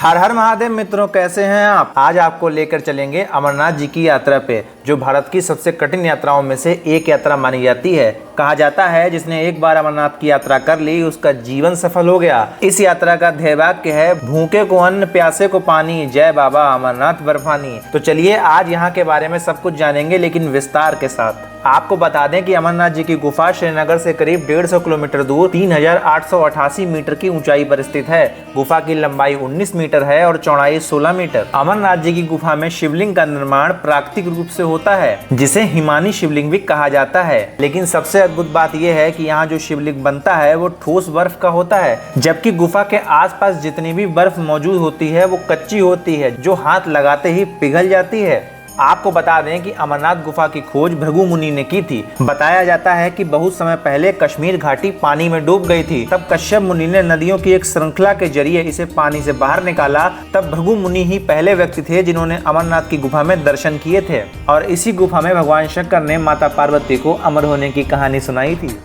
हर हर महादेव मित्रों, कैसे हैं आप। आज आपको लेकर चलेंगे अमरनाथ जी की यात्रा पे, जो भारत की सबसे कठिन यात्राओं में से एक यात्रा मानी जाती है। कहा जाता है जिसने एक बार अमरनाथ की यात्रा कर ली उसका जीवन सफल हो गया। इस यात्रा का ध्येय वाक्य है, भूखे को अन्न, प्यासे को पानी, जय बाबा अमरनाथ बर्फानी। तो चलिए आज यहाँ के बारे में सब कुछ जानेंगे, लेकिन विस्तार के साथ। आपको बता दें कि अमरनाथ जी की गुफा श्रीनगर से करीब 150 किलोमीटर दूर 3888 मीटर की ऊंचाई पर स्थित है। गुफा की लंबाई 19 मीटर है और चौड़ाई 16 मीटर। अमरनाथ जी की गुफा में शिवलिंग का निर्माण प्राकृतिक रूप से होता है, जिसे हिमानी शिवलिंग भी कहा जाता है। लेकिन सबसे अद्भुत बात यह है कि यहाँ जो शिवलिंग बनता है वो ठोस बर्फ का होता है, जबकि गुफा के आसपास जितनी भी बर्फ मौजूद होती है वो कच्ची होती है, जो हाथ लगाते ही पिघल जाती है। आपको बता दें कि अमरनाथ गुफा की खोज भृगु मुनि ने की थी। बताया जाता है कि बहुत समय पहले कश्मीर घाटी पानी में डूब गई थी। तब कश्यप मुनि ने नदियों की एक श्रृंखला के जरिए इसे पानी से बाहर निकाला। तब भृगु मुनि ही पहले व्यक्ति थे जिन्होंने अमरनाथ की गुफा में दर्शन किए थे, और इसी गुफा में भगवान शंकर ने माता पार्वती को अमर होने की कहानी सुनाई थी।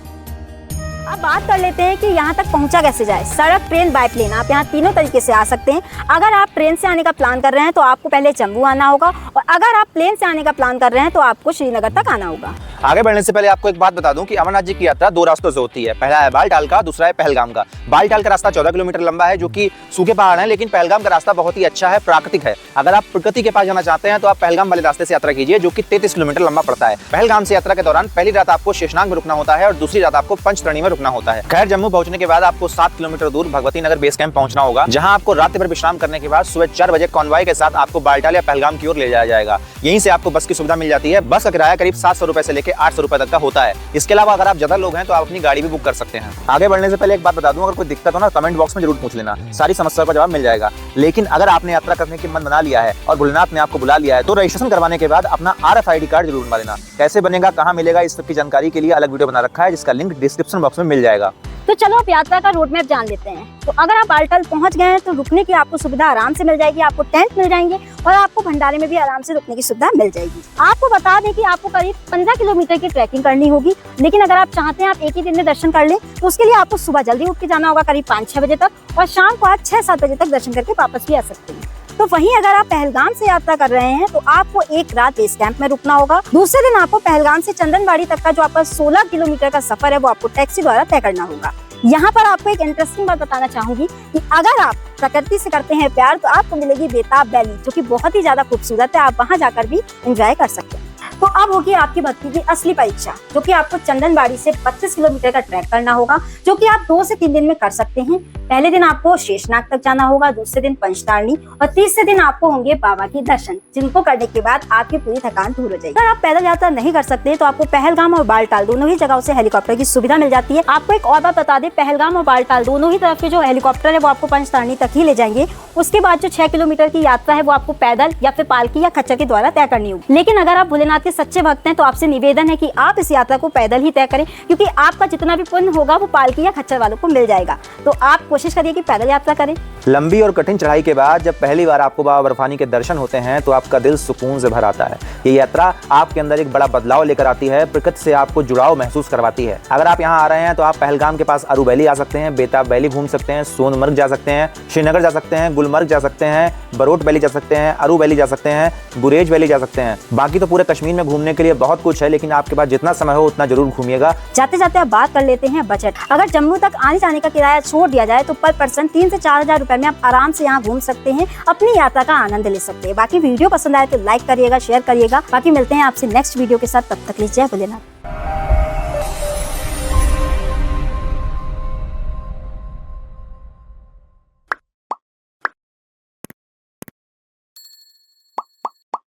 अब बात कर लेते हैं कि यहाँ तक पहुँचा कैसे जाए। सड़क, ट्रेन, बाय प्लेन, आप यहाँ तीनों तरीके से आ सकते हैं। अगर आप ट्रेन से आने का प्लान कर रहे हैं तो आपको पहले जम्मू आना होगा, और अगर आप प्लेन से आने का प्लान कर रहे हैं तो आपको श्रीनगर तक आना होगा। आगे बढ़ने से पहले आपको एक बात बता दूं कि अमरनाथ जी की यात्रा दो रास्तों से होती है। पहला है बालटाल का, दूसरा है पहलगाम का। बालटाल का रास्ता 14 किलोमीटर लंबा है, जो कि सूखे पहाड़ है, लेकिन पहलगाम का रास्ता बहुत ही अच्छा है, प्राकृतिक है। अगर आप प्रकृति के पास जाना चाहते हैं तो आप पहलगाम वाले रास्ते से यात्रा कीजिए, जो कि 33 किलोमीटर लंबा पड़ता है। पहलगाम से यात्रा के दौरान पहली रात आपको शेषनाग में रुकना होता है और दूसरी रात आपको पंचतरणी में रुकना होता है। खैर, जम्मू पहुंचने के बाद आपको 7 किलोमीटर दूर भगवती नगर बेस कैंप पहुंचना होगा, जहां आपको रात भर विश्राम करने के बाद सुबह 4 बजे कॉन्वॉय के साथ आपको बालटाल या पहलगाम की ओर ले जाया जाएगा। यहीं से आपको बस की सुविधा मिल जाती है। बस का किराया करीब 700 रुपए से लेकर 800 रुपए तक का होता है। इसके अलावा अगर आप ज्यादा लोग हैं तो आप अपनी गाड़ी भी बुक कर सकते हैं। आगे बढ़ने से पहले एक बात बता दूं, अगर कोई दिक्कत हो ना, कमेंट बॉक्स में जरूर पूछ लेना, सारी समस्याओं का जवाब मिल जाएगा। लेकिन अगर आपने यात्रा करने की मन बना लिया है और भोलेनाथ ने आपको बुला लिया है तो रजिस्ट्रेशन करवाने के बाद अपना RFID कार्ड जरूर बनवा लेना। कैसे बनेगा, कहाँ मिलेगा, इस सब की जानकारी के लिए अलग वीडियो बना रखा है, जिसका लिंक डिस्क्रिप्शन बॉक्स में मिल जाएगा। तो चलो अब यात्रा का रोड मैप जान लेते हैं। तो अगर आप बालटाल पहुंच गए हैं तो रुकने की आपको सुविधा आराम से मिल जाएगी। आपको टेंट मिल जाएंगे और आपको भंडारे में भी आराम से रुकने की सुविधा मिल जाएगी। आपको बता दें कि आपको करीब 15 किलोमीटर की ट्रैकिंग करनी होगी, लेकिन अगर आप चाहते हैं आप एक ही दिन में दर्शन कर लें तो उसके लिए आपको सुबह जल्दी उठ के जाना होगा, करीब 5-6 बजे तक, और शाम को आज 6-7 बजे तक दर्शन करके वापस भी आ सकते हैं। तो वहीं अगर आप पहलगाम से यात्रा कर रहे हैं तो आपको एक रात बेस कैंप में रुकना होगा। दूसरे दिन आपको पहलगाम से चंदनबाड़ी तक का जो आपका 16 किलोमीटर का सफर है वो आपको टैक्सी द्वारा तय करना होगा। यहाँ पर आपको एक इंटरेस्टिंग बात बताना चाहूंगी कि अगर आप प्रकृति से करते हैं प्यार तो आपको मिलेगी बेताब वैली, जो कि बहुत ही ज्यादा खूबसूरत है। आप वहाँ जाकर भी एंजॉय कर सकते हैं। तो अब होगी आपकी भक्ति की असली परीक्षा, जो कि आपको चंदनबाड़ी से 25 किलोमीटर का ट्रैक करना होगा, जो कि आप 2 से 3 दिन में कर सकते हैं। पहले दिन आपको शेषनाग तक जाना होगा, दूसरे दिन पंचतारणी, और तीसरे दिन आपको होंगे बाबा के दर्शन, जिनको करने के बाद आपकी पूरी थकान दूर हो जाएगी। अगर आप पैदल यात्रा नहीं कर सकते तो आपको पहलगाम और बालटाल दोनों ही जगहों से हेलीकॉप्टर की सुविधा मिल जाती है। आपको एक और बात बता दें, पहलगाम और बालटाल दोनों ही तरफ के जो हेलीकॉप्टर है वो आपको पंचतारणी तक ही ले जाएंगे। उसके बाद जो 6 किलोमीटर की यात्रा है वो आपको पैदल या फिर पालकी या खच्चर के द्वारा तय करनी होगी। लेकिन अगर आप भोलेनाथ के सच्चे भक्त हैं तो आपसे निवेदन है कि आप इस यात्रा को पैदल ही तय करें, क्योंकि आपका जितना भी पुण्य होगा वो पालकी या खच्चर वालों को मिल जाएगा। तो आप कोशिश करिए कि पैदल यात्रा करें। लंबी और कठिन चढ़ाई के बाद जब पहली बार आपको बाबा बर्फानी के दर्शन होते हैं तो आपका दिल सुकून से भर आता है। ये यात्रा आपके अंदर एक बड़ा बदलाव लेकर आती है, प्रकृति से आपको जुड़ाव महसूस करवाती है। अगर आप यहाँ आ रहे हैं तो आप पहलगाम के पास अरू वैली आ सकते हैं, बेताब वैली घूम सकते हैं, सोनमर्ग जा सकते हैं, श्रीनगर जा सकते हैं, गुलमर्ग जा सकते हैं, बरोट वैली जा सकते हैं, अरू वैली जा सकते हैं, गुरेज वैली जा सकते हैं। बाकी तो पूरे कश्मीर में घूमने के लिए बहुत कुछ है, लेकिन आपके पास जितना समय हो उतना जरूर घूमिएगा। जाते जाते आप बात कर लेते हैं बजट। अगर जम्मू तक आने जाने का किराया छोड़ दिया जाए तो पर पर्सन 3 से 4 हजार रुपए में आप आराम से यहाँ घूम सकते हैं, अपनी यात्रा का आनंद ले सकते हैं। बाकी वीडियो पसंद आए तो लाइक करिएगा, शेयर करिएगा। बाकी मिलते हैं आपसे नेक्स्ट वीडियो के साथ, तब तक लीजिए भोलेनाथ।